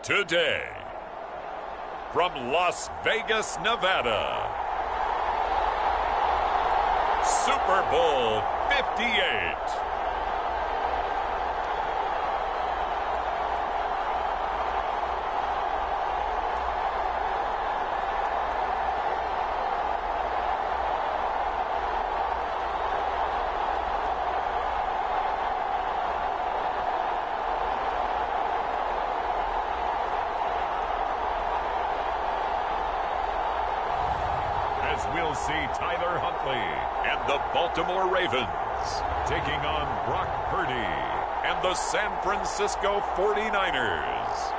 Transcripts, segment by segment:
Today, from Las Vegas, Nevada, Super Bowl 58. We'll see Tyler Huntley and the Baltimore Ravens taking on Brock Purdy and the San Francisco 49ers.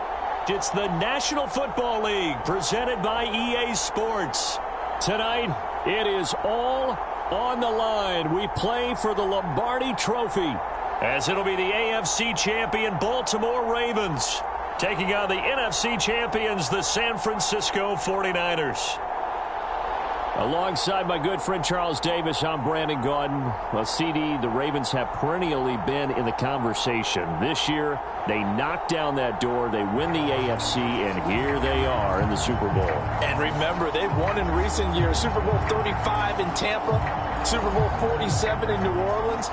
It's the National Football League presented by EA Sports. Tonight, it is all on the line. We play for the Lombardi Trophy, as it'll be the AFC champion Baltimore Ravens taking on the NFC champions, the San Francisco 49ers. Alongside my good friend Charles Davis, I'm Brandon Gaudin. Well, CD, the Ravens have perennially been in the conversation. This year, they knock down that door, they win the AFC, and here they are in the Super Bowl. And remember, they've won in recent years. Super Bowl 35 in Tampa, Super Bowl 47 in New Orleans.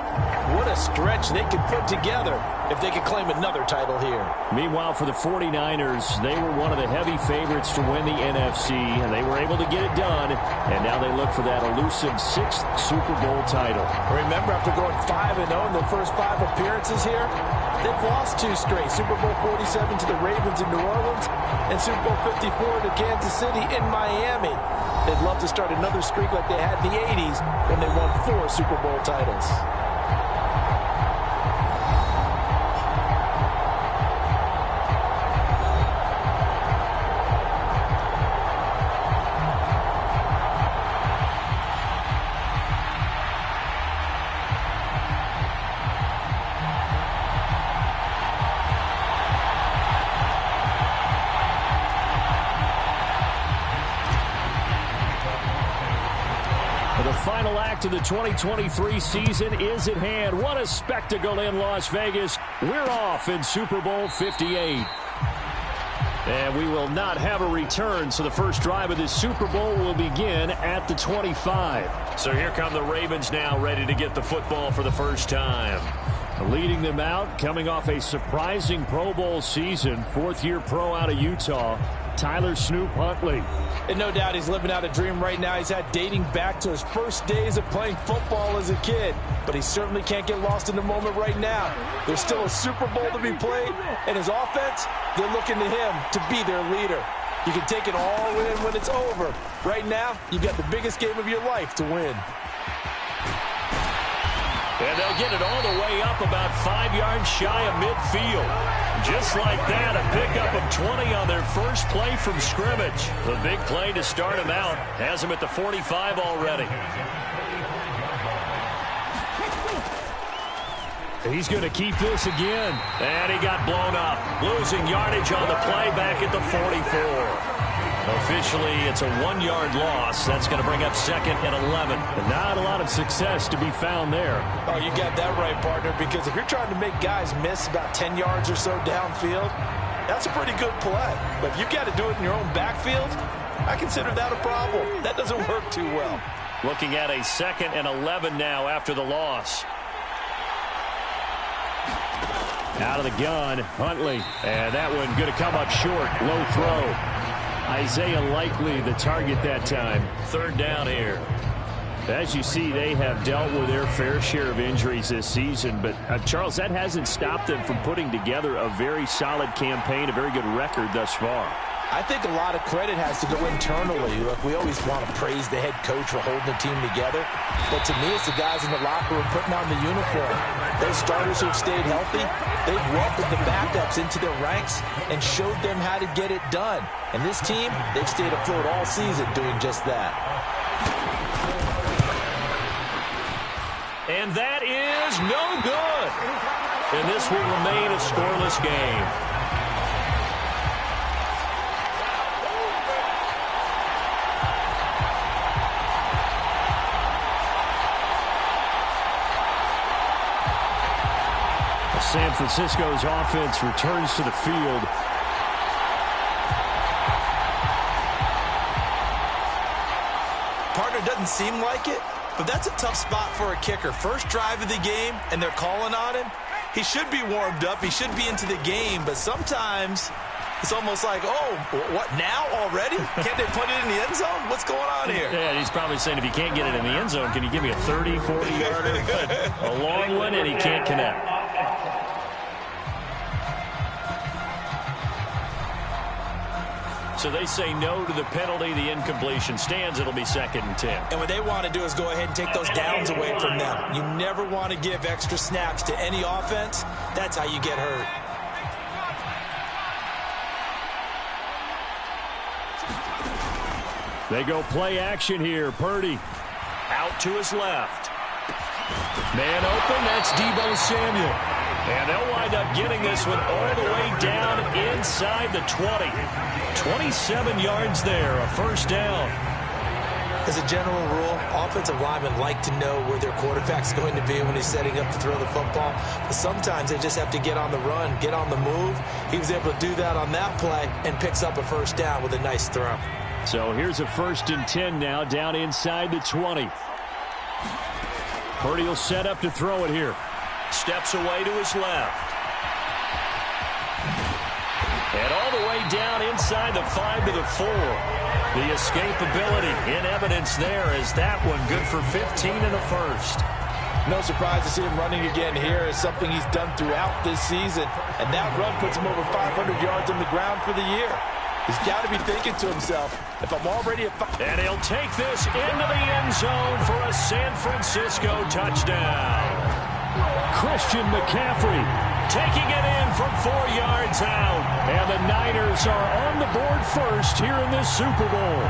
What a stretch they could put together if they could claim another title here. Meanwhile, for the 49ers, they were one of the heavy favorites to win the NFC, and they were able to get it done. And now they look for that elusive 6th Super Bowl title. Remember, after going 5-0 in their first 5 appearances here, they've lost 2 straight. Super Bowl 47 to the Ravens in New Orleans and Super Bowl 54 to Kansas City in Miami. They'd love to start another streak like they had in the 80s when they won 4 Super Bowl titles. The final act of the 2023 season is at hand. What a spectacle in Las Vegas. We're off in Super Bowl 58. And we will not have a return, so the first drive of this Super Bowl will begin at the 25. So here come the Ravens now, ready to get the football for the first time. Leading them out, coming off a surprising Pro Bowl season, 4th-year pro out of Utah, Tyler Snoop Huntley. And no doubt he's living out a dream right now. He's had dating back to his first days of playing football as a kid. But he certainly can't get lost in the moment right now. There's still a Super Bowl to be played, and his offense, they're looking to him to be their leader. You can take it all in when it's over. Right now, you've got the biggest game of your life to win. And they'll get it all the way up about 5 yards shy of midfield. Just like that, a pickup of 20 on their first play from scrimmage. The big play to start him out has him at the 45 already. He's going to keep this again. And he got blown up. Losing yardage on the play back at the 44. Officially, it's a 1-yard loss. That's going to bring up 2nd and 11. And not a lot of success to be found there. Oh, you got that right, partner, because if you're trying to make guys miss about 10 yards or so downfield, that's a pretty good play. But if you've got to do it in your own backfield, I consider that a problem. That doesn't work too well. Looking at a 2nd and 11 now after the loss. Out of the gun, Huntley. And that one going to come up short. Low throw. Isaiah Likely the target that time. 3rd down here. As you see, they have dealt with their fair share of injuries this season. But, Charles, that hasn't stopped them from putting together a very solid campaign, a very good record thus far. I think a lot of credit has to go internally. Look, we always want to praise the head coach for holding the team together. But to me, it's the guys in the locker room putting on the uniform. Those starters who have stayed healthy, they've welcomed the backups into their ranks and showed them how to get it done. And this team, they've stayed afloat all season doing just that. And that is no good. And this will remain a scoreless game. San Francisco's offense returns to the field. It doesn't seem like it, but that's a tough spot for a kicker. First drive of the game, and they're calling on him. He should be warmed up. He should be into the game, but sometimes it's almost like, oh, what, now already? Can't they put it in the end zone? What's going on here? Yeah, he's probably saying, if you can't get it in the end zone, can you give me a 30, 40-yarder? A long one, and he can't connect. So they say no to the penalty. The incompletion stands. It'll be 2nd and 10. And what they want to do is go ahead and take those downs away from them. You never want to give extra snaps to any offense. That's how you get hurt. They go play action here. Purdy out to his left. Man open. That's Deebo Samuel. And they'll wind up getting this one all the way down inside the 20. 27 yards there, a first down. As a general rule, offensive linemen like to know where their quarterback's going to be when he's setting up to throw the football. But sometimes they just have to get on the run, get on the move. He was able to do that on that play and picks up a first down with a nice throw. So here's a 1st and 10 now, down inside the 20. Purdy will set up to throw it here. Steps away to his left. And all the way down inside the 5 to the 4. The escapability in evidence there as that one good for 15 and a first. No surprise to see him running again here. It's something he's done throughout this season. And that run puts him over 500 yards on the ground for the year. He's got to be thinking to himself, if I'm already at 5. And he'll take this into the end zone for a San Francisco touchdown. Christian McCaffrey taking it in from 4 yards out. And the Niners are on the board first here in this Super Bowl.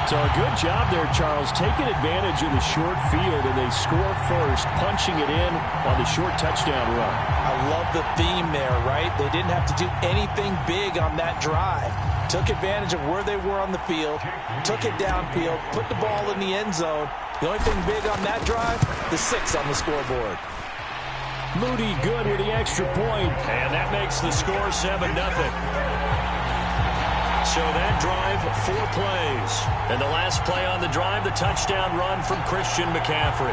So a good job there, Charles, taking advantage of the short field, and they score first, punching it in on the short touchdown run. I love the theme there, right? They didn't have to do anything big on that drive. Took advantage of where they were on the field, took it downfield, put the ball in the end zone. The only thing big on that drive, the 6 on the scoreboard. Moody good with the extra point, and that makes the score 7-0. So that drive, 4 plays. And the last play on the drive, the touchdown run from Christian McCaffrey.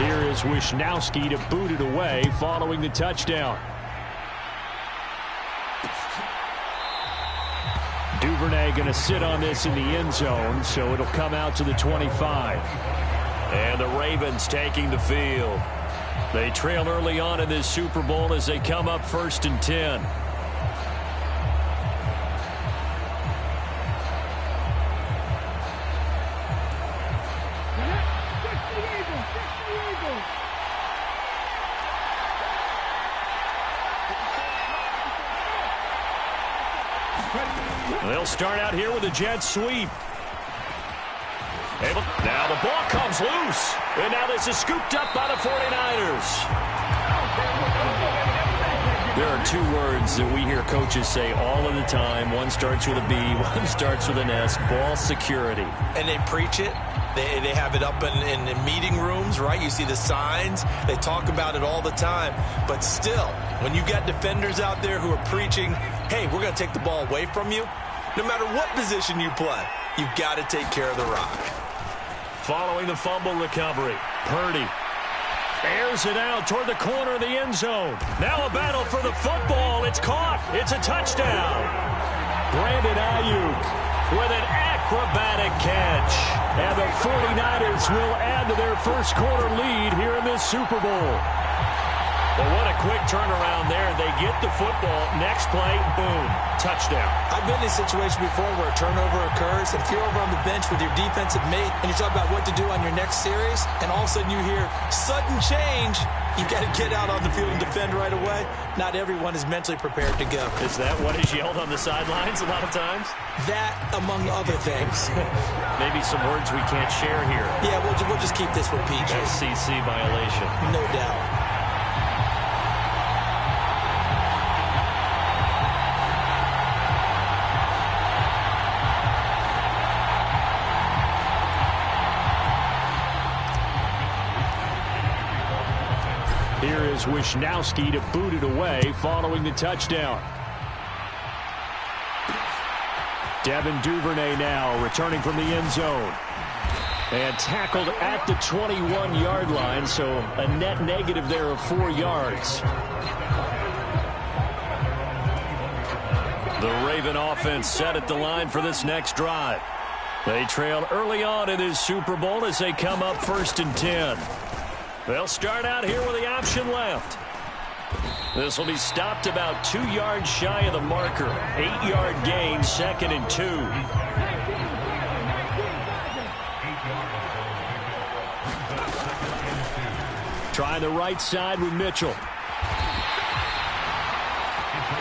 Here is Wisnowski to boot it away following the touchdown. Duvernay going to sit on this in the end zone, so it'll come out to the 25. And the Ravens taking the field. They trail early on in this Super Bowl as they come up 1st and 10. They'll start out here with a jet sweep. Now the ball comes loose. And now this is scooped up by the 49ers. There are 2 words that we hear coaches say all of the time. One starts with a B, one starts with an S. Ball security. And they preach it. They have it up in meeting rooms, right? You see the signs. They talk about it all the time. But still, when you got defenders out there who are preaching, hey, we're going to take the ball away from you, no matter what position you play, you've got to take care of the rock. Following the fumble recovery, Purdy airs it out toward the corner of the end zone. Now a battle for the football. It's caught. It's a touchdown. Brandon Ayuk with an acrobatic catch. And the 49ers will add to their first quarter lead here in this Super Bowl. Well, what a quick turnaround there. They get the football. Next play, boom, touchdown. I've been in a situation before where a turnover occurs. If you're over on the bench with your defensive mate and you talk about what to do on your next series, and all of a sudden you hear sudden change, you got to get out on the field and defend right away. Not everyone is mentally prepared to go. Is that what is yelled on the sidelines a lot of times? That, among other things. Maybe some words we can't share here. Yeah, we'll just keep this with PG. FCC violation. No doubt. as Wisnowski to boot it away following the touchdown. Devin Duvernay now returning from the end zone. And tackled at the 21-yard line, so a net negative there of 4 yards. The Raven offense set at the line for this next drive. They trailed early on in this Super Bowl as they come up 1st and 10. They'll start out here with the option left. This will be stopped about 2 yards shy of the marker. 8-yard gain, 2nd and 2. Try the right side with Mitchell.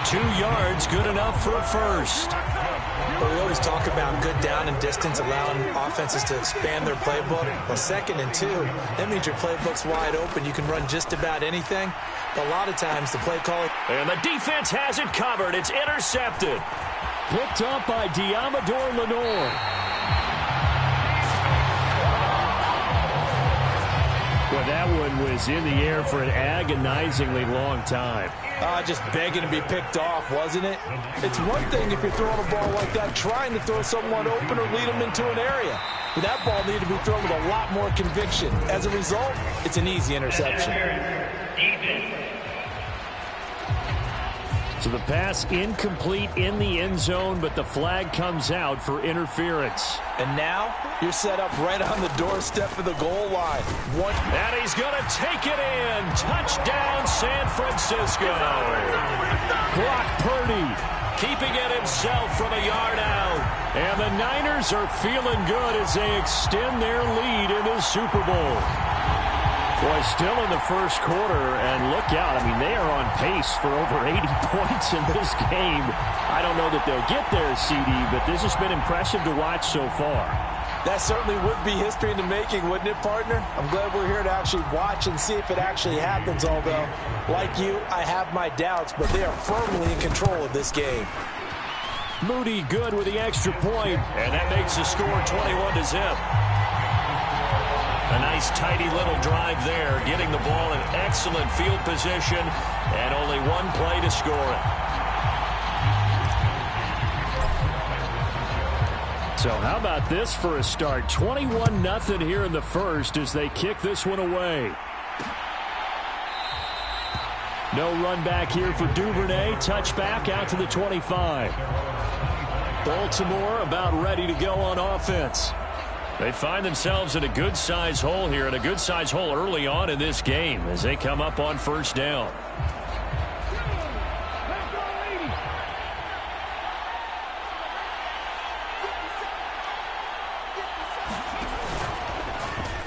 2 yards, good enough for a first. Well, we always talk about good down and distance, allowing offenses to expand their playbook. Well, 2nd and 2, that means your playbook's wide open. You can run just about anything. But a lot of times the play call... And the defense has it covered. It's intercepted. Picked up by Diamador Lenore. Well, that one was in the air for an agonizingly long time. Just begging to be picked off, wasn't it? It's one thing if you're throwing a ball like that, trying to throw someone open or lead them into an area. But that ball needed to be thrown with a lot more conviction. As a result, it's an easy interception. So the pass incomplete in the end zone, but the flag comes out for interference. And now you're set up right on the doorstep of the goal line. And he's going to take it in. Touchdown, San Francisco. Brock Purdy keeping it himself from a yard out. And the Niners are feeling good as they extend their lead in the Super Bowl. Boy, still in the first quarter, and look out. I mean, they are on pace for over 80 points in this game. I don't know that they'll get there, CD, but this has been impressive to watch so far. That certainly would be history in the making, wouldn't it, partner? I'm glad we're here to actually watch and see if it actually happens, although, like you, I have my doubts, but they are firmly in control of this game. Moody good with the extra point, and that makes the score 21-0. A nice, tidy little drive there, getting the ball in excellent field position, and only one play to score it. So how about this for a start? 21-0 here in the first as they kick this one away. No run back here for Duvernay. Touchback out to the 25. Baltimore about ready to go on offense. They find themselves in a good-sized hole here, and a good-sized hole early on in this game as they come up on 1st down.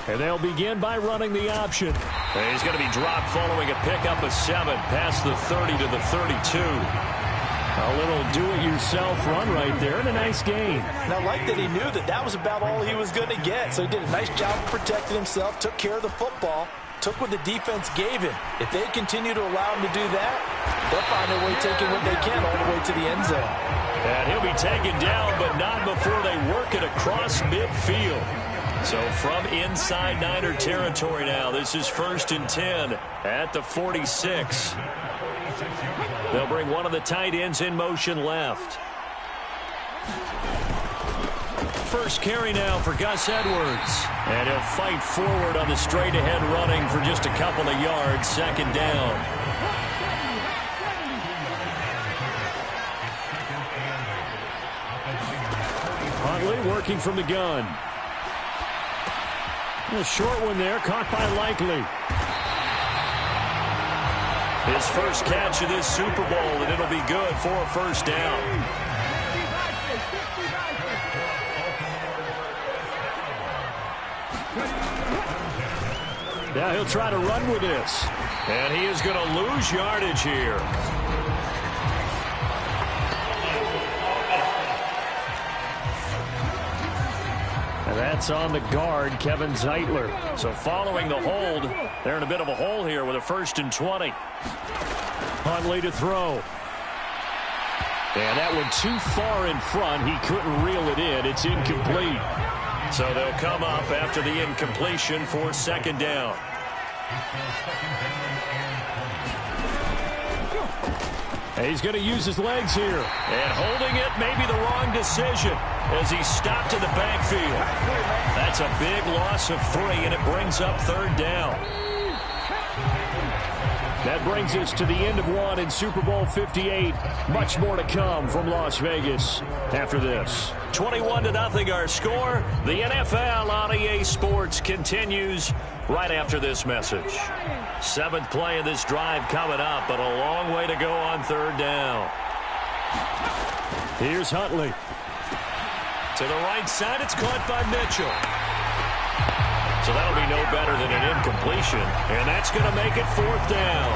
And they'll begin by running the option. And he's going to be dropped following a pickup of 7 past the 30 to the 32. A little do-it-yourself run right there, and a nice gain. And I like that he knew that that was about all he was going to get. So he did a nice job of protecting himself, took care of the football, took what the defense gave him. If they continue to allow him to do that, they'll find a way taking what they can all the way to the end zone. And he'll be taken down, but not before they work it across midfield. So from inside Niner territory now, this is 1st and 10 at the 46. They'll bring one of the tight ends in motion left. First carry now for Gus Edwards. And he'll fight forward on the straight-ahead running for just a couple of yards. 2nd down. Huntley working from the gun. A short one there, caught by Likely. His first catch of this Super Bowl, and it'll be good for a 1st down. Now he'll try to run with this. And he is going to lose yardage here. And that's on the guard, Kevin Zeitler. So following the hold, they're in a bit of a hole here with a 1st and 20. Huntley to throw. And that one too far in front. He couldn't reel it in. It's incomplete. So they'll come up after the incompletion for 2nd down. He's going to use his legs here. And holding it may be the wrong decision as he stopped in the backfield. That's a big loss of 3, and it brings up 3rd down. That brings us to the end of 1 in Super Bowl 58. Much more to come from Las Vegas after this. 21-0 our score. The NFL on EA Sports continues right after this message. 7th play of this drive coming up, but a long way to go on 3rd down. Here's Huntley. To the right side, it's caught by Mitchell. So that'll be no better than an incompletion, and that's going to make it 4th down.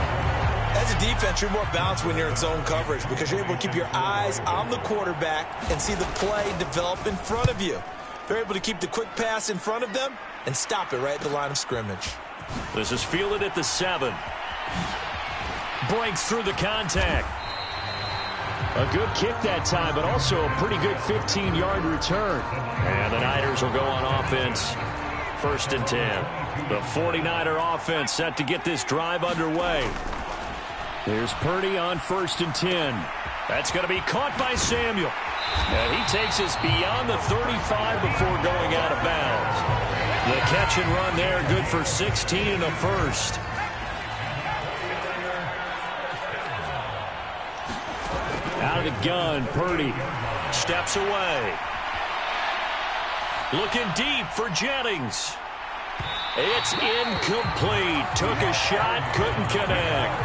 As a defense, you're more balanced when you're in zone coverage because you're able to keep your eyes on the quarterback and see the play develop in front of you. They're able to keep the quick pass in front of them and stop it right at the line of scrimmage. This is fielded at the 7. Breaks through the contact. A good kick that time, but also a pretty good 15-yard return. And the Niners will go on offense. 1st and 10. The 49er offense set to get this drive underway. Here's Purdy on 1st and 10. That's going to be caught by Samuel. And he takes us beyond the 35 before going out of bounds. The catch and run there, good for 16 and a first. Out of the gun, Purdy steps away. Looking deep for Jennings. It's incomplete. Took a shot, couldn't connect.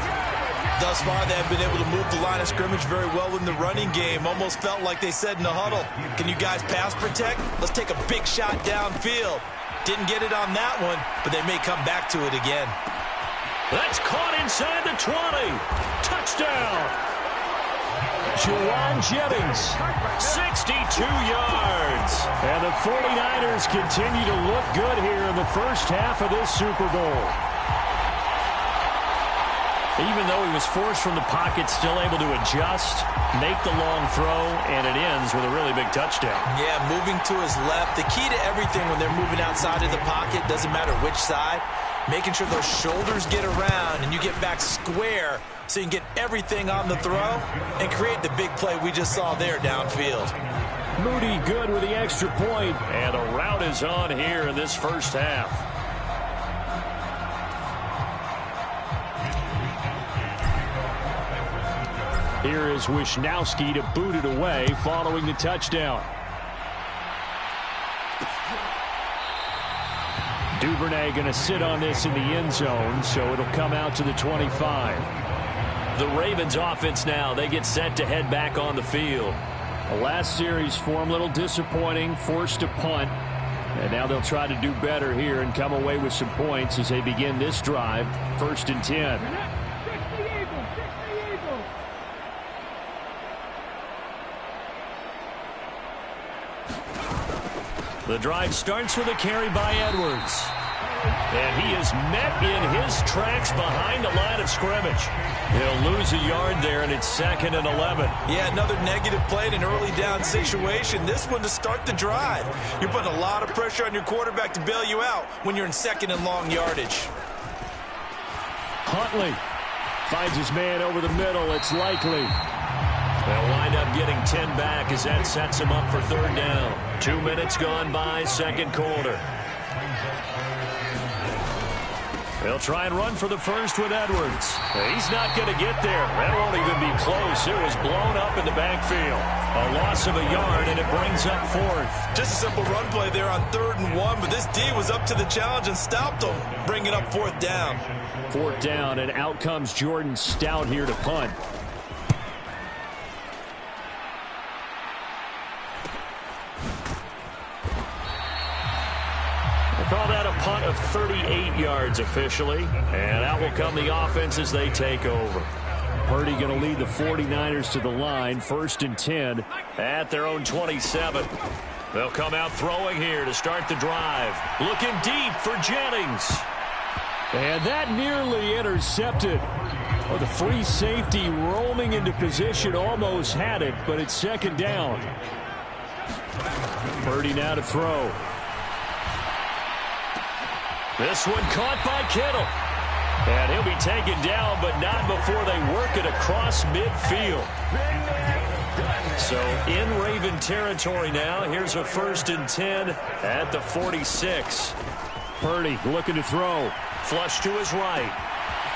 Thus far, they have been able to move the line of scrimmage very well in the running game. Almost felt like they said in the huddle, can you guys pass protect? Let's take a big shot downfield. Didn't get it on that one, but they may come back to it again. That's caught inside the 20. Touchdown. Juwan Jennings, 62 yards. And the 49ers continue to look good here in the first half of this Super Bowl. Even though he was forced from the pocket, still able to adjust, make the long throw, and it ends with a really big touchdown. Yeah, moving to his left. The key to everything when they're moving outside of the pocket, doesn't matter which side, making sure those shoulders get around and you get back square so you can get everything on the throw and create the big play we just saw there downfield. Moody good with the extra point, and the route is on here in this first half. Here is Wisnowski to boot it away following the touchdown. Duvernay going to sit on this in the end zone, so it'll come out to the 25. The Ravens offense now, they get set to head back on the field. The last series for them, a little disappointing, forced a punt. And now they'll try to do better here and come away with some points as they begin this drive, 1st and 10. The drive starts with a carry by Edwards. And he is met in his tracks behind the line of scrimmage. He'll lose a yard there, and it's 2nd and 11. Yeah, another negative play in an early down situation. This one to start the drive. You're putting a lot of pressure on your quarterback to bail you out when you're in 2nd and long yardage. Huntley finds his man over the middle. It's likely. They'll wind up getting 10 back as that sets him up for 3rd down. 2 minutes gone by, 2nd quarter. They'll try and run for the first with Edwards. He's not going to get there. That won't even be close. It was blown up in the backfield. A loss of a yard, and it brings up 4th. Just a simple run play there on 3rd and 1, but this D was up to the challenge and stopped him, bringing up 4th down. 4th down, and out comes Jordan Stout here to punt. Call that a punt of 38 yards officially. And out will come the offense as they take over. Purdy going to lead the 49ers to the line. 1st and 10 at their own 27. They'll come out throwing here to start the drive. Looking deep for Jennings. And that nearly intercepted. Oh, the free safety roaming into position almost had it, but it's 2nd down. Purdy now to throw. This one caught by Kittle. And he'll be taken down, but not before they work it across midfield. So in Raven territory now. Here's a 1st and 10 at the 46. Purdy looking to throw. Flush to his right.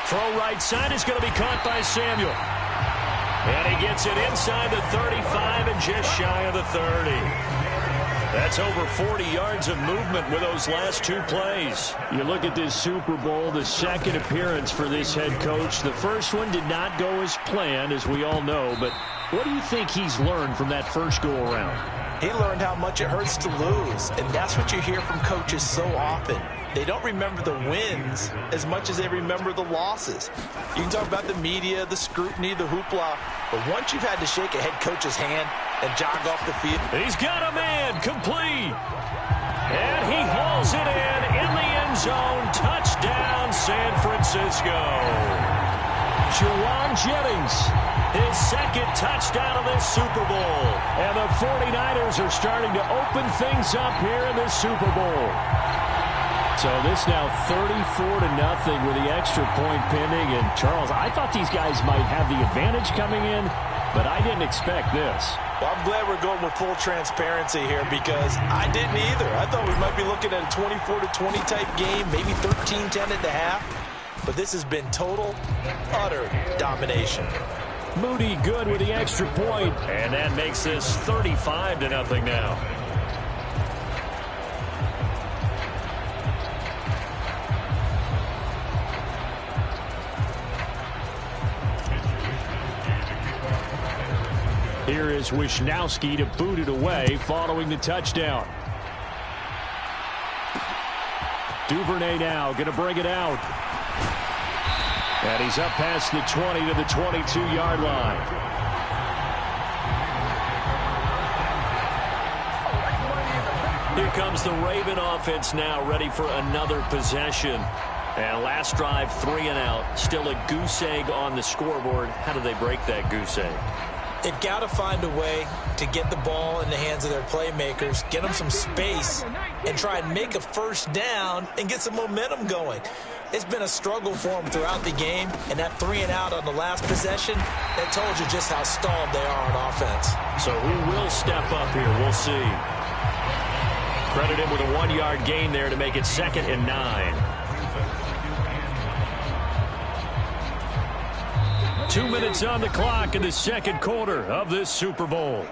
Throw right side is going to be caught by Samuel. And he gets it inside the 35 and just shy of the 30. That's over 40 yards of movement with those last 2 plays. You look at this Super Bowl, the second appearance for this head coach. The first one did not go as planned, as we all know. But what do you think he's learned from that first go-around? He learned how much it hurts to lose, and that's what you hear from coaches so often. They don't remember the wins as much as they remember the losses. You can talk about the media, the scrutiny, the hoopla, but once you've had to shake a head coach's hand and jog off the field. He's got a man, complete. And he hauls it in the end zone. Touchdown, San Francisco. Juwan Jennings, his second touchdown of this Super Bowl. And the 49ers are starting to open things up here in this Super Bowl. So this now 34-0 with the extra point pending. And Charles, I thought these guys might have the advantage coming in, but I didn't expect this. Well, I'm glad we're going with full transparency here because I didn't either. I thought we might be looking at a 24-20 type game, maybe 13-10 at the half. But this has been total, utter domination. Moody good with the extra point. And that makes this 35-0 now. Here is Wisnowski to boot it away following the touchdown. Duvernay now going to bring it out. And he's up past the 20 to the 22-yard line. Here comes the Raven offense now, ready for another possession. And last drive, 3 and out. Still a goose egg on the scoreboard. How do they break that goose egg? They've got to find a way to get the ball in the hands of their playmakers, get them some space, and try and make a first down and get some momentum going. It's been a struggle for them throughout the game, and that 3 and out on the last possession, that told you just how stalled they are on offense. So who will step up here? We'll see. Credit him with a 1-yard gain there to make it 2nd and 9. 2 minutes on the clock in the second quarter of this Super Bowl.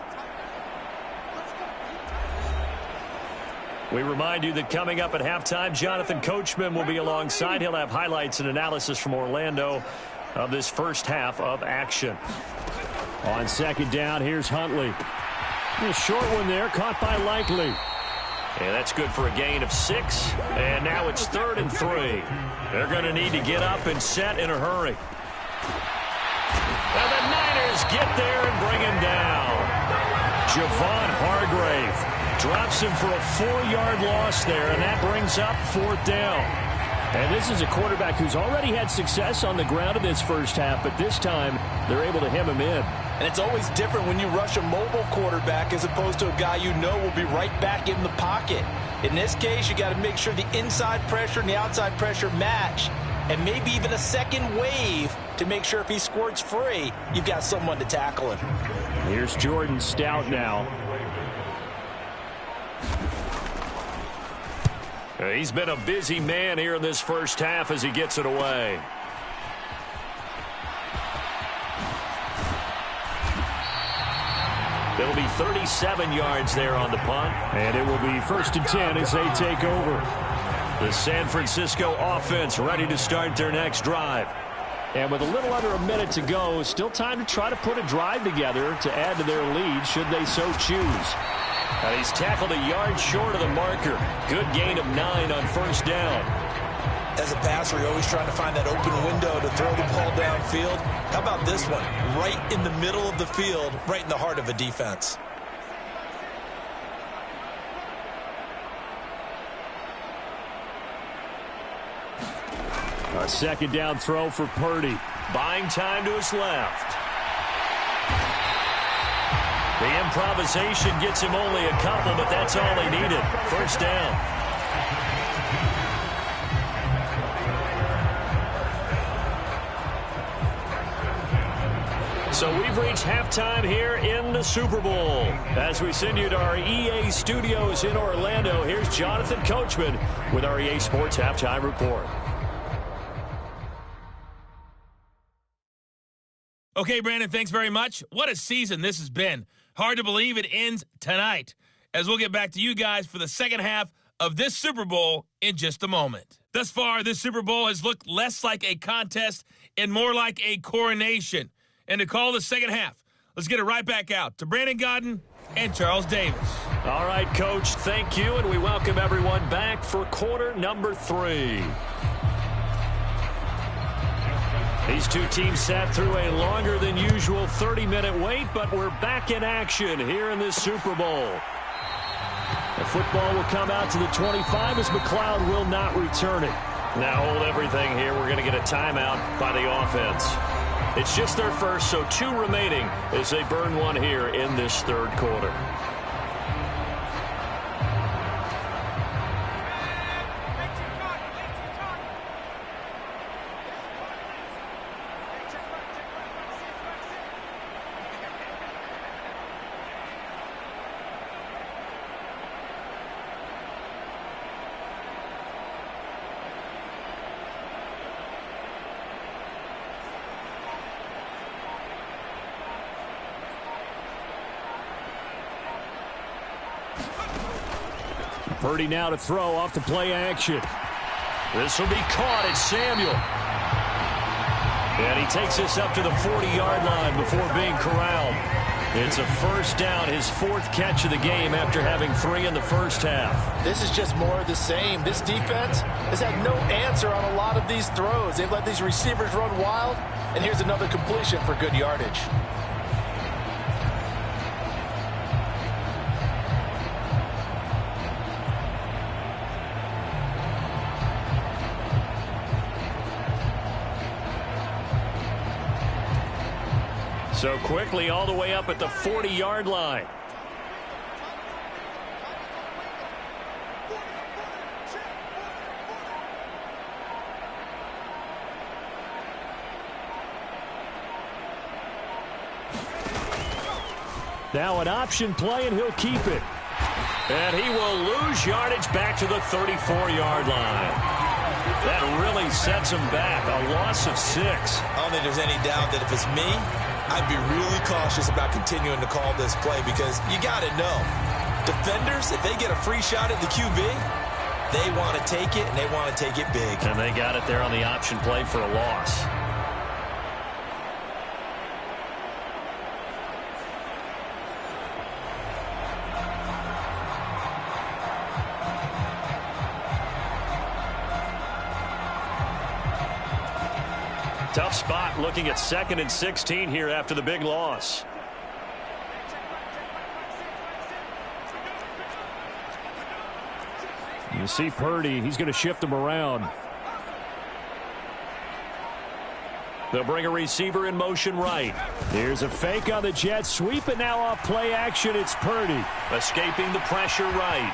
We remind you that coming up at halftime, Jonathan Coachman will be alongside. He'll have highlights and analysis from Orlando of this first half of action. On second down, here's Huntley. A short one there, caught by Likely. And that's good for a gain of 6. And now it's 3rd and 3. They're going to need to get up and set in a hurry. And the Niners get there and bring him down. Javon Hargrave drops him for a 4-yard loss there, and that brings up 4th down. And this is a quarterback who's already had success on the ground in this first half, but this time they're able to hem him in. And it's always different when you rush a mobile quarterback as opposed to a guy you know will be right back in the pocket. In this case, you got to make sure the inside pressure and the outside pressure match, and maybe even a second wave to make sure if he squirts free, you've got someone to tackle him. Here's Jordan Stout now. He's been a busy man here in this first half as he gets it away. It'll be 37 yards there on the punt. And it will be 1st and 10 as they take over. The San Francisco offense ready to start their next drive. And with a little under a minute to go, still time to try to put a drive together to add to their lead should they so choose. And he's tackled a yard short of the marker. Good gain of 9 on 1st down. As a passer, you're always trying to find that open window to throw the ball downfield. How about this one? Right in the middle of the field, right in the heart of a defense. A second down throw for Purdy. Buying time to his left. The improvisation gets him only a couple, but that's all he needed. 1st down. So we've reached halftime here in the Super Bowl. As we send you to our EA studios in Orlando, here's Jonathan Coachman with our EA Sports Halftime Report. Okay, Brandon, thanks very much. What a season this has been. Hard to believe it ends tonight, as we'll get back to you guys for the second half of this Super Bowl in just a moment. Thus far, this Super Bowl has looked less like a contest and more like a coronation. And to call the second half, let's get it right back out to Brandon Godden and Charles Davis. All right, Coach, thank you, and we welcome everyone back for quarter number 3. These two teams sat through a longer than usual 30-minute wait, but we're back in action here in this Super Bowl. The football will come out to the 25 as McLeod will not return it. Now hold everything here. We're going to get a timeout by the offense. It's just their first, so 2 remaining as they burn one here in this third quarter. Purdy now to throw off the play action. This will be caught. It's Samuel. And he takes this up to the 40-yard line before being corralled. It's a first down, his 4th catch of the game after having 3 in the first half. This is just more of the same. This defense has had no answer on a lot of these throws. They've let these receivers run wild, and here's another completion for good yardage. So quickly all the way up at the 40-yard line. Now an option play, and he'll keep it. And he will lose yardage back to the 34-yard line. That really sets him back, a loss of 6. I don't think there's any doubt that if it's me, I'd be really cautious about continuing to call this play because you got to know, defenders, if they get a free shot at the QB, they want to take it, and they want to take it big. And they got it there on the option play for a loss. Tough spot looking at 2nd and 16 here after the big loss. You see Purdy, he's going to shift him around. They'll bring a receiver in motion right. Here's a fake on the jet sweep, and now off play action, it's Purdy. Escaping the pressure right.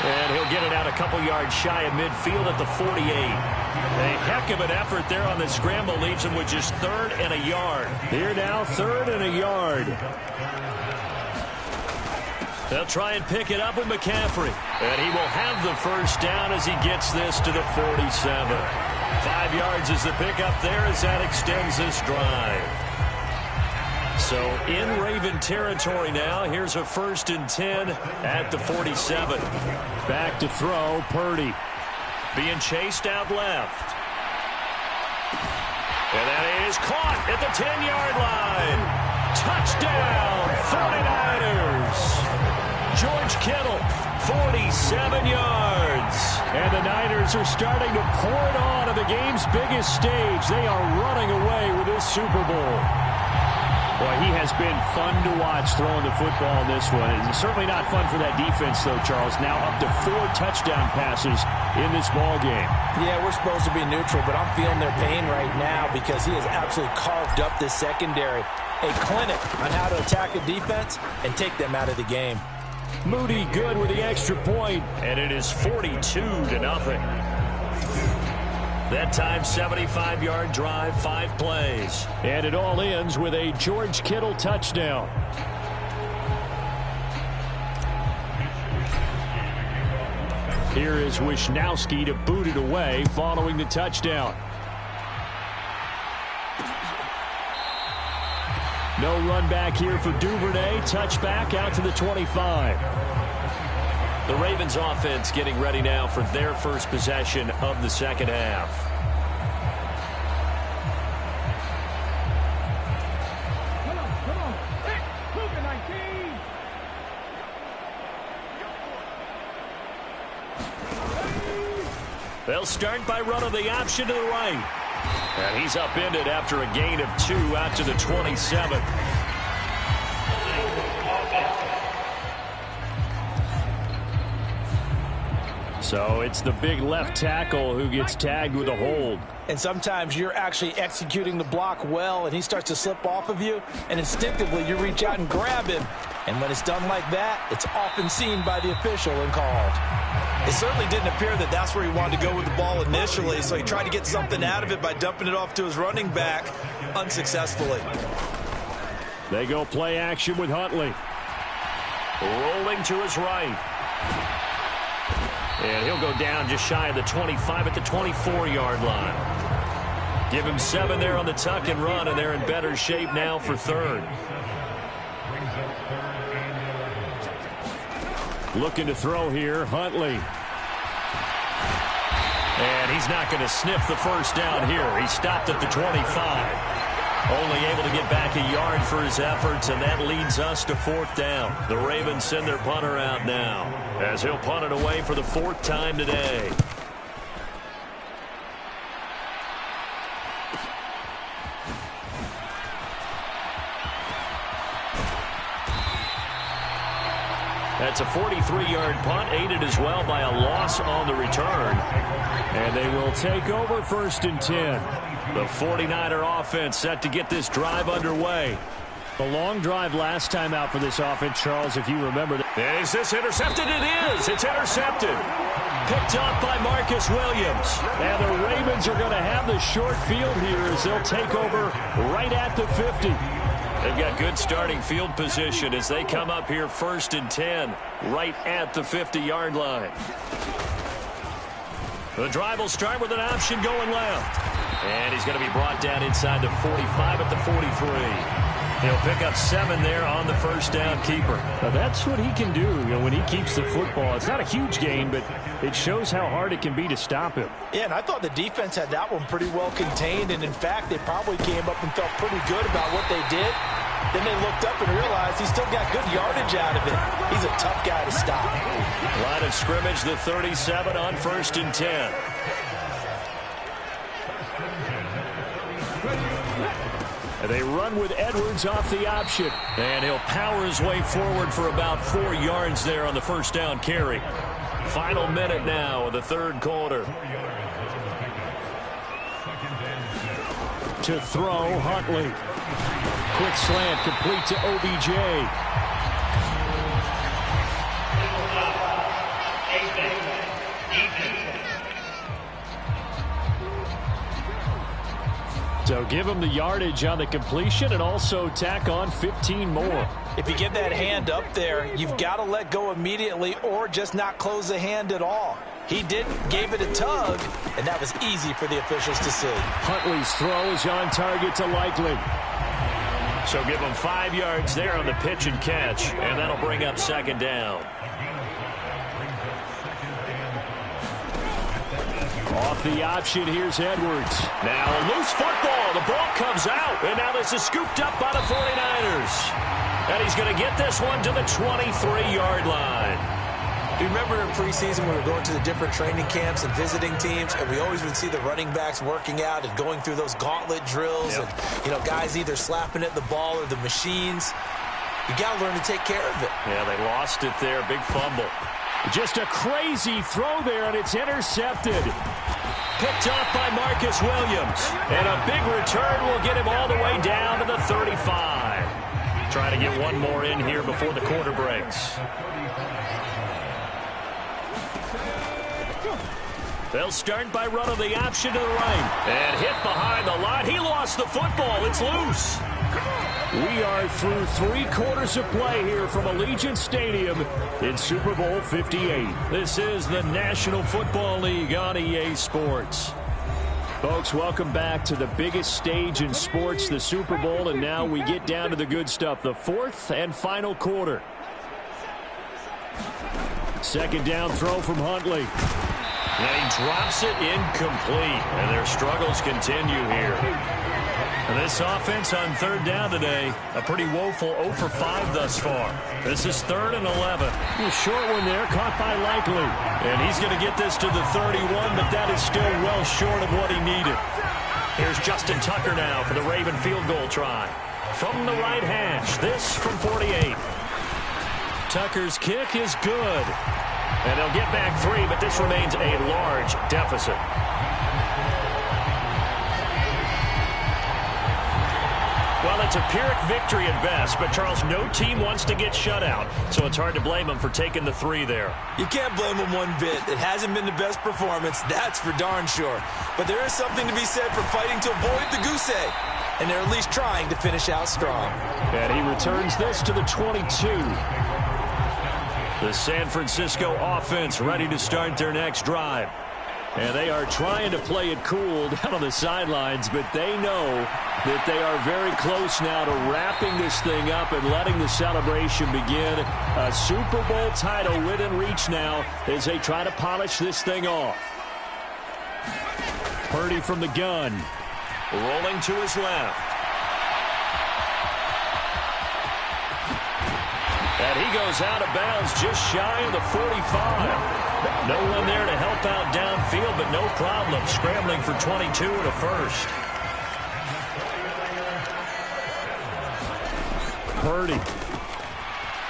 And he'll get it out a couple yards shy of midfield at the 48. A heck of an effort there on the scramble, leaves him with just 3rd and a yard. Here now, 3rd and a yard. They'll try and pick it up with McCaffrey. And he will have the first down as he gets this to the 47. 5 yards is the pickup there as that extends this drive. So in Raven territory now. Here's a 1st and 10 at the 47. Back to throw, Purdy. Being chased out left. And that is caught at the 10-yard line. Touchdown, 49ers. George Kittle, 47 yards. And the Niners are starting to pour it on the game's biggest stage. They are running away with this Super Bowl. Boy, he has been fun to watch throwing the football in this one. It's certainly not fun for that defense, though, Charles. Now up to 4 touchdown passes in this ball game. Yeah, we're supposed to be neutral, but I'm feeling their pain right now because he has absolutely carved up this secondary. A clinic on how to attack a defense and take them out of the game. Moody good with the extra point, and it is 42-0. That time, 75-yard drive, 5 plays. And it all ends with a George Kittle touchdown. Here is Wisnowski to boot it away following the touchdown. No run back here for Duvernay. Touchback out to the 25. The Ravens offense getting ready now for their first possession of the second half. They'll start by running the option to the right. And he's upended after a gain of 2 out to the 27. So it's the big left tackle who gets tagged with a hold. And sometimes you're actually executing the block well, and he starts to slip off of you, and instinctively you reach out and grab him. And when it's done like that, it's often seen by the official and called. It certainly didn't appear that that's where he wanted to go with the ball initially, so he tried to get something out of it by dumping it off to his running back unsuccessfully. They go play action with Huntley. Rolling to his right. And he'll go down just shy of the 25 at the 24-yard line. Give him 7 there on the tuck and run, and they're in better shape now for third. Looking to throw here, Huntley. And he's not going to sniff the first down here. He stopped at the 25. Only able to get back a yard for his efforts, and that leads us to 4th down. The Ravens send their punter out now, as he'll punt it away for the 4th time today. That's a 43-yard punt, aided as well by a loss on the return. And they will take over 1st and 10. The 49er offense set to get this drive underway. The long drive last time out for this offense, Charles, if you remember that. Is this intercepted? It is. It's intercepted. Picked up by Marcus Williams. And the Ravens are going to have the short field here as they'll take over right at the 50. They've got good starting field position as they come up here 1st and 10, right at the 50-yard line. The drive will start with an option going left. And he's going to be brought down inside the 45 at the 43. He'll pick up 7 there on the first down keeper. Now that's what he can do, when he keeps the football. It's not a huge gain, but it shows how hard it can be to stop him. Yeah, and I thought the defense had that one pretty well contained, and in fact, they probably came up and felt pretty good about what they did. Then they looked up and realized he still got good yardage out of it. He's a tough guy to stop. Line of scrimmage, the 37 on 1st and 10. And they run with Edwards off the option. And he'll power his way forward for about 4 yards there on the first down carry. Final minute now of the 3rd quarter. To throw, Huntley. Quick slant complete to OBJ. So give him the yardage on the completion and also tack on 15 more. If you get that hand up there, you've got to let go immediately or just not close the hand at all. He didn't, gave it a tug, and that was easy for the officials to see. Huntley's throw is on target to Likely. So give him 5 yards there on the pitch and catch, and that'll bring up 2nd down. Off the option, here's Edwards. Now a loose football. The ball comes out, and now this is scooped up by the 49ers. And he's going to get this one to the 23-yard line. Do you remember in preseason we were going to the different training camps and visiting teams, and we always would see the running backs working out and going through those gauntlet drills, and guys either slapping at the ball or the machines. You got to learn to take care of it. Yeah, they lost it there. Big fumble. Just a crazy throw there, and it's intercepted. Picked off by Marcus Williams. And a big return will get him all the way down to the 35. Trying to get one more in here before the quarter breaks. They'll start by running the option to the right. And hit behind the line. He lost the football. It's loose. We are through 3 quarters of play here from Allegiant Stadium in Super Bowl 58. This is the National Football League on EA Sports. Folks, welcome back to the biggest stage in sports, the Super Bowl, and now we get down to the good stuff, the 4th and final quarter. Second down throw from Huntley. And he drops it incomplete, and their struggles continue here. And this offense on 3rd down today, a pretty woeful 0 for 5 thus far. This is 3rd and 11. A short one there, caught by Likely. And he's going to get this to the 31, but that is still well short of what he needed. Here's Justin Tucker now for the Raven field goal try. From the right hash, this from 48. Tucker's kick is good. And they'll get back 3, but this remains a large deficit. Well, it's a Pyrrhic victory at best, but Charles, no team wants to get shut out, so it's hard to blame them for taking the 3 there. You can't blame them one bit. It hasn't been the best performance, that's for darn sure. But there is something to be said for fighting to avoid the goose egg, and they're at least trying to finish out strong. And he returns this to the 22. The San Francisco offense ready to start their next drive. And they are trying to play it cool down on the sidelines, but they know that they are very close now to wrapping this thing up and letting the celebration begin. A Super Bowl title within reach now as they try to polish this thing off. Purdy from the gun. Rolling to his left. And he goes out of bounds just shy of the 45. No one there to help out downfield, but no problem. Scrambling for 22 and a first. Purdy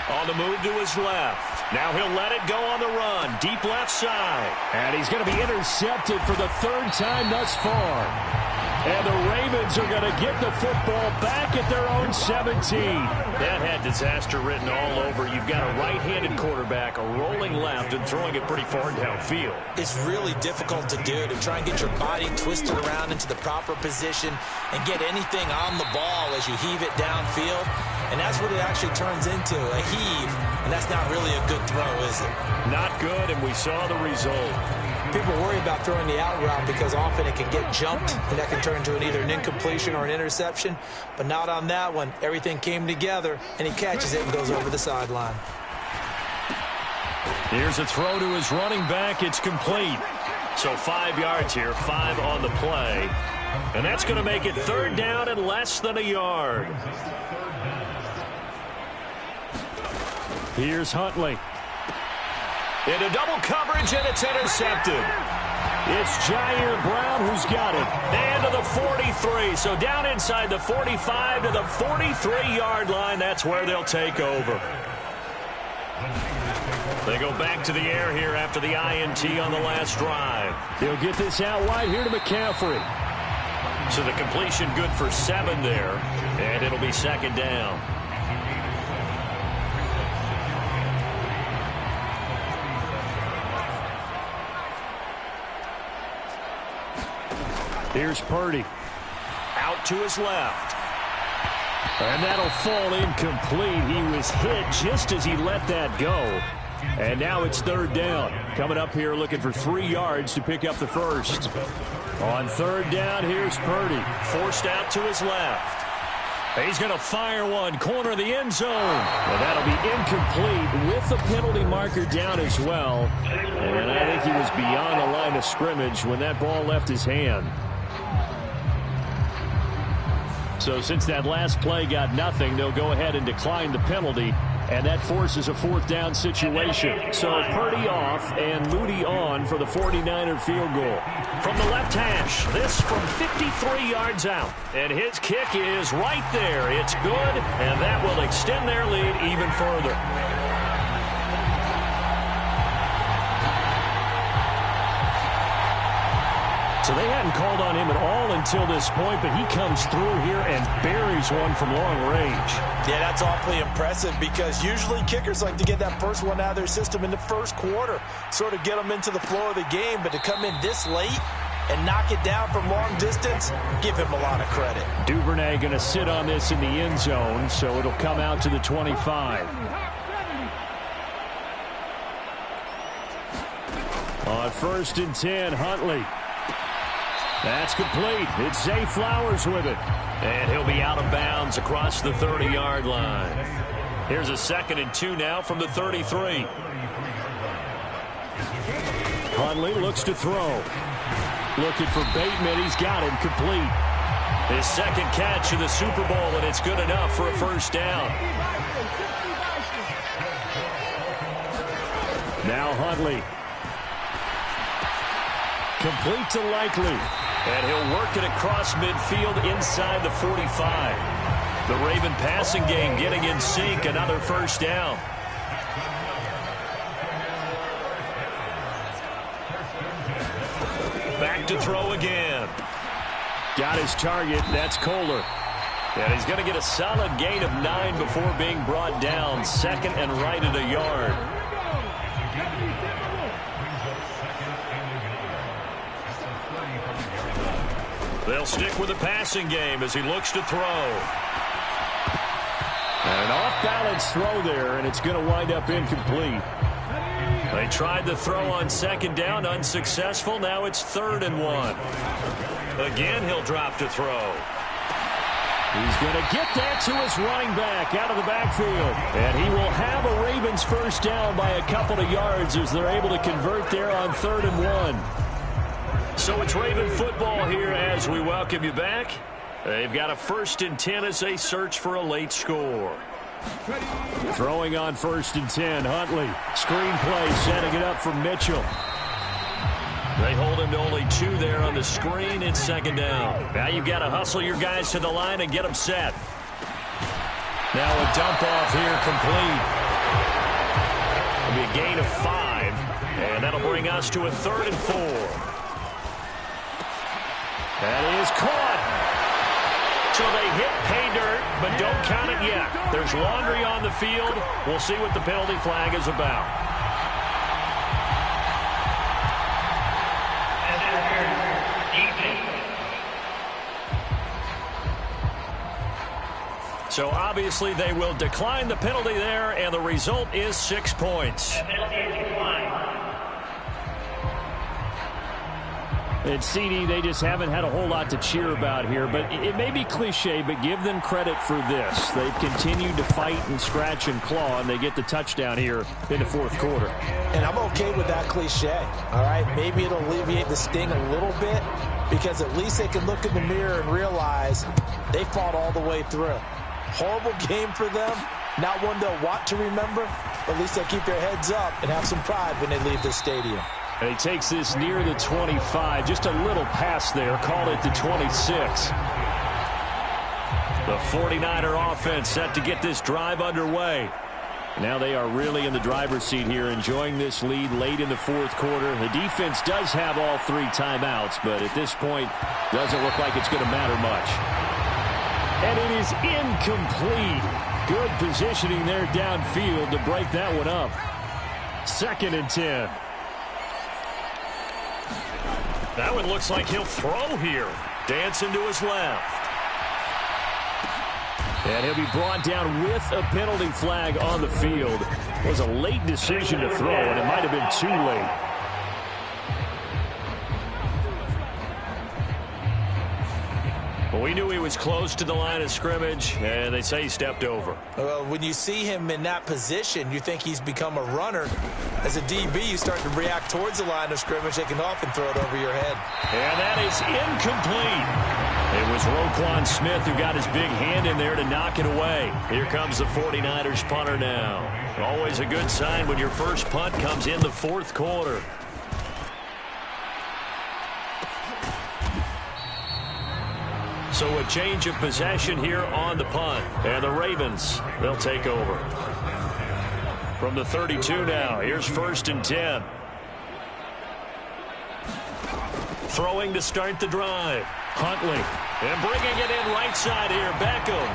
on the move to his left. Now he'll let it go on the run. Deep left side. And he's going to be intercepted for the 3rd time thus far. And the Ravens are going to get the football back at their own 17. That had disaster written all over. You've got a right-handed quarterback, a rolling left, and throwing it pretty far downfield. It's really difficult to do, to try and get your body twisted around into the proper position and get anything on the ball as you heave it downfield. And that's what it actually turns into, a heave. And that's not really a good throw, is it? Not good, and we saw the result. People worry about throwing the out route because often it can get jumped, and that can turn into either an incompletion or an interception. But not on that one. Everything came together, and he catches it and goes over the sideline. Here's a throw to his running back. It's complete. So 5 yards here, 5 on the play. And that's going to make it 3rd down and less than a yard. Here's Huntley. Into double coverage, and it's intercepted. It's Jair Brown who's got it. And to the 43. So down inside the 45 to the 43-yard line. That's where they'll take over. They go back to the air here after the INT on the last drive. They'll get this out wide here to McCaffrey. So the completion good for 7 there. And it'll be 2nd down. Here's Purdy. Out to his left. And that'll fall incomplete. He was hit just as he let that go. And now it's 3rd down. Coming up here looking for 3 yards to pick up the first. On 3rd down, here's Purdy. Forced out to his left. He's going to fire one, corner of the end zone. Well, that'll be incomplete with the penalty marker down as well. And I think he was beyond the line of scrimmage when that ball left his hand. So since that last play got nothing, they'll go ahead and decline the penalty. And that forces a 4th down situation. So Purdy off and Moody on for the 49er field goal. From the left hash, this from 53 yards out. And his kick is right there. It's good, and that will extend their lead even further. So they hadn't called on him at all until this point, but he comes through here and buries one from long range. Yeah, that's awfully impressive because usually kickers like to get that first one out of their system in the first quarter, sort of get them into the flow of the game, but to come in this late and knock it down from long distance, give him a lot of credit. Duvernay going to sit on this in the end zone, so it'll come out to the 25. On 1st and 10, Huntley. That's complete. It's Zay Flowers with it. And he'll be out of bounds across the 30-yard line. Here's a 2nd and 2 now from the 33. Huntley looks to throw. Looking for Bateman. He's got him complete. His 2nd catch of the Super Bowl, and it's good enough for a first down. Now Huntley. Complete to Likely. And he'll work it across midfield inside the 45. The Raven passing game getting in sync. Another first down. Back to throw again. Got his target. That's Kohler. And he's going to get a solid gain of 9 before being brought down. 2nd and right at a yard. They'll stick with the passing game as he looks to throw. And an off-balance throw there, and it's going to wind up incomplete. They tried the throw on 2nd down, unsuccessful. Now it's 3rd and 1. Again, he'll drop to throw. He's going to get that to his running back out of the backfield. And he will have a Ravens first down by a couple of yards as they're able to convert there on 3rd and 1. So it's Raven football here as we welcome you back. They've got a 1st and 10 as they search for a late score. Throwing on 1st and 10, Huntley. Screen play, setting it up for Mitchell. They hold him to only 2 there on the screen. It's 2nd down. Now you've got to hustle your guys to the line and get them set. Now a dump off here complete. It'll be a gain of 5, and that'll bring us to a 3rd and 4. That is caught. So they hit pay dirt, but don't count it yet. There's laundry on the field. We'll see what the penalty flag is about. So obviously they will decline the penalty there, and the result is 6 points. And CD, they just haven't had a whole lot to cheer about here, but it may be cliche, but give them credit for this. They've continued to fight and scratch and claw, and they get the touchdown here in the 4th quarter. And I'm okay with that cliche, all right? Maybe it'll alleviate the sting a little bit because at least they can look in the mirror and realize they fought all the way through. Horrible game for them, not one they'll want to remember, but at least they'll keep their heads up and have some pride when they leave the stadium. And he takes this near the 25. Just a little pass there. Call it the 26. The 49er offense set to get this drive underway. Now they are really in the driver's seat here, enjoying this lead late in the 4th quarter. The defense does have all 3 timeouts, but at this point, doesn't look like it's going to matter much. And it is incomplete. Good positioning there downfield to break that one up. 2nd and 10. That one looks like he'll throw here. Dancing to his left. And he'll be brought down with a penalty flag on the field. It was a late decision to throw, and it might have been too late. Well, we knew he was close to the line of scrimmage, and they say he stepped over. Well, when you see him in that position, you think he's become a runner. As a DB, you start to react towards the line of scrimmage. They can often throw it over your head. And that is incomplete. It was Roquan Smith who got his big hand in there to knock it away. Here comes the 49ers punter now. Always a good sign when your first punt comes in the 4th quarter. So a change of possession here on the punt. And the Ravens, they'll take over. From the 32 now, here's 1st and 10. throwing to start the drive. Huntley. And bringing it in right side here. Beckham.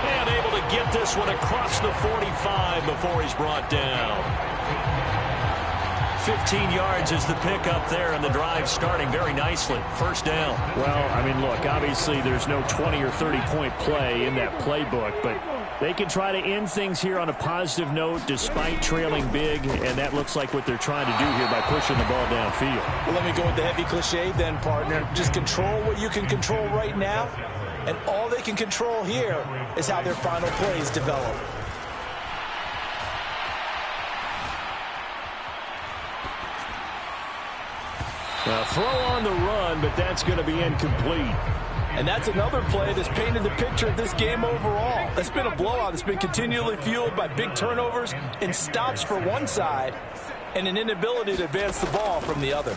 And able to get this one across the 45 before he's brought down. 15 yards is the pickup there, and the drive starting very nicely. First down. Well, I mean, look, obviously there's no 20 or 30-point play in that playbook, but they can try to end things here on a positive note despite trailing big, and that looks like what they're trying to do here by pushing the ball downfield. Well, let me go with the heavy cliche then, partner. Just control what you can control right now, and all they can control here is how their final plays develop. Now, throw on the run, but that's going to be incomplete. And that's another play that's painted the picture of this game overall. It's been a blowout. It's been continually fueled by big turnovers and stops for one side and an inability to advance the ball from the other.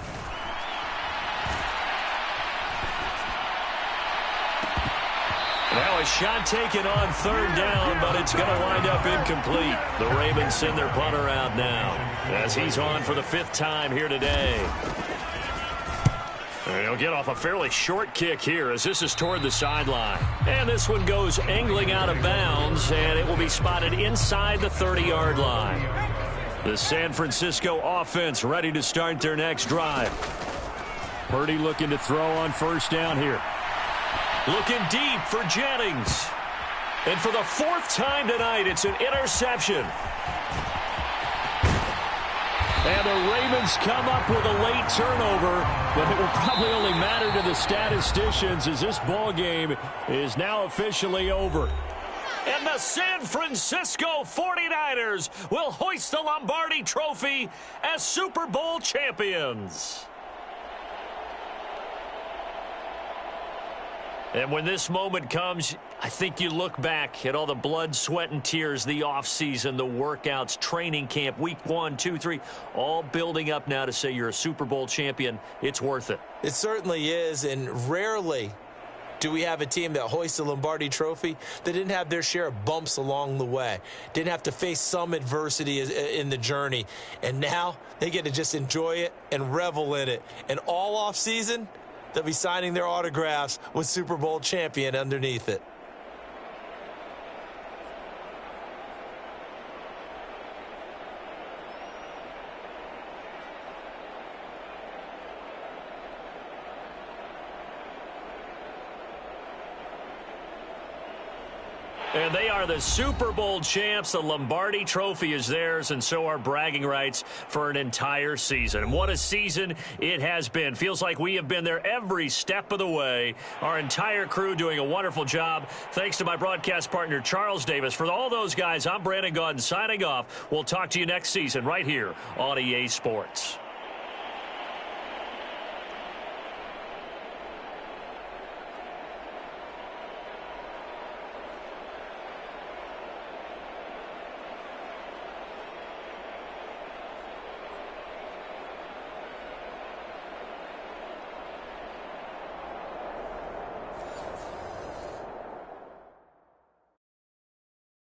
Now a shot taken on third down, but it's going to wind up incomplete. The Ravens send their punter out now as he's on for the 5th time here today. And he'll get off a fairly short kick here as this is toward the sideline. And this one goes angling out of bounds, and it will be spotted inside the 30-yard line. The San Francisco offense ready to start their next drive. Purdy looking to throw on first down here. Looking deep for Jennings. And for the 4th time tonight, it's an interception. And the Ravens come up with a late turnover, but it will probably only matter to the statisticians as this ball game is now officially over. And the San Francisco 49ers will hoist the Lombardi Trophy as Super Bowl champions. And when this moment comes, I think you look back at all the blood, sweat, and tears, the offseason, the workouts, training camp, week 1, 2, 3, all building up now to say you're a Super Bowl champion. It's worth it. It certainly is, and rarely do we have a team that hoists the Lombardi Trophy that didn't have their share of bumps along the way, didn't have to face some adversity in the journey, and now they get to just enjoy it and revel in it. And all offseason, they'll be signing their autographs with Super Bowl champion underneath it. And they are the Super Bowl champs. The Lombardi Trophy is theirs, and so are bragging rights for an entire season. And what a season it has been. Feels like we have been there every step of the way. Our entire crew doing a wonderful job. Thanks to my broadcast partner, Charles Davis. For all those guys, I'm Brandon Gaudin signing off. We'll talk to you next season right here on EA Sports.